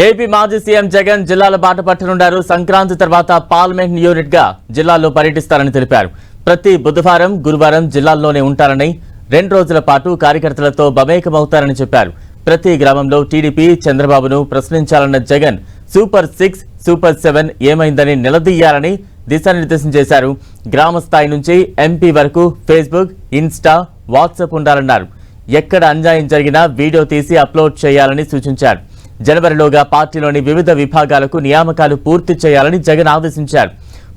AP మాజీ CM Jagan జిల్లాల బాట పట్టనున్నారు. సంక్రాంతి తర్వాత పార్లమెంట్ యూనిట్ గా జిల్లాల్లో పర్యటిస్తారని తెలిపారు. ప్రతి బుధవారం, గురువారం జిల్లాల్లోనే ఉంటారని, 2 రోజుల పాటు కార్యకర్తలతో మమేకమవుతారని చెప్పారు. ప్రతి గ్రామంలో టీడీపీ చంద్రబాబును ప్రశ్నించాలన్న జగన్ సూపర్ 6, సూపర్ 7 ఏమైందని నిలదీయాలని దిశానిర్దేశం చేశారు. గ్రామ స్థాయి నుంచి ఎంపీ వరకు ఫేస్బుక్, ఇన్స్టా, వాట్సాప్ ఉండాలన్నారు. ఎక్కడ అన్యాయం జరిగినా వీడియో తీసి అప్లోడ్ చేయాలని సూచించారు. జనవరిలోగా పార్టీలోని వివిధ విభాగాలకు నియామకాలు పూర్తి చేయాలని జగన్ ఆదేశించారు.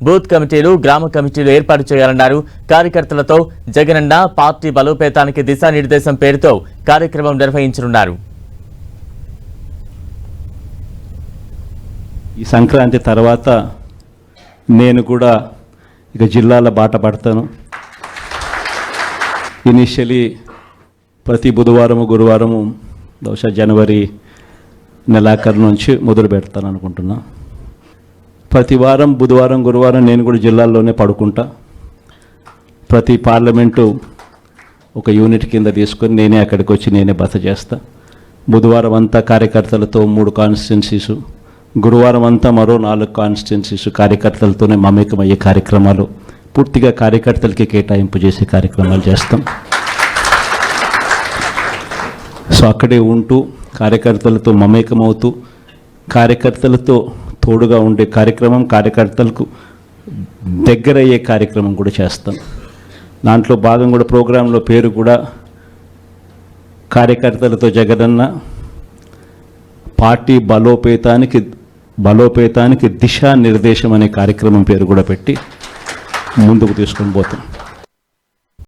బూత్ కమిటీలు, గ్రామ కమిటీలు ఏర్పాటు చేయాలన్నారు. కార్యకర్తలతో జగనన్న పార్టీ బలోపేతానికి దిశానిర్దేశం పేరుతో కార్యక్రమం నిర్వహించనున్నారు. ఈ సంక్రాంతి తర్వాత నేను కూడా ఇక జిల్లాల బాట పడతాను. ఇనిషియలీ ప్రతి బుధవారము, గురువారము బహుశా జనవరి నెలాఖరు నుంచి మొదలు పెడతాను అనుకుంటున్నా. ప్రతి వారం బుధవారం, గురువారం నేను కూడా జిల్లాల్లోనే పడుకుంటా. ప్రతి పార్లమెంటు ఒక యూనిట్ కింద తీసుకొని నేనే అక్కడికి వచ్చి నేనే బస చేస్తా. బుధవారం అంతా కార్యకర్తలతో 3 కాన్స్టిట్యున్సీసు, గురువారం అంతా మరో 4 కాన్స్టిట్యున్సీసు కార్యకర్తలతోనే మమేకమయ్యే కార్యక్రమాలు, పూర్తిగా కార్యకర్తలకి కేటాయింపు చేసే కార్యక్రమాలు చేస్తాం. సో అక్కడే ఉంటూ కార్యకర్తలతో మమేకమవుతూ కార్యకర్తలతో తోడుగా ఉండే కార్యక్రమం, కార్యకర్తలకు దగ్గరయ్యే కార్యక్రమం కూడా చేస్తాం. దాంట్లో భాగం కూడా ప్రోగ్రాంలో పేరు కూడా కార్యకర్తలతో జగనన్న పార్టీ బలోపేతానికి దిశానిర్దేశం అనే కార్యక్రమం పేరు కూడా పెట్టి ముందుకు తీసుకొని పోతాం.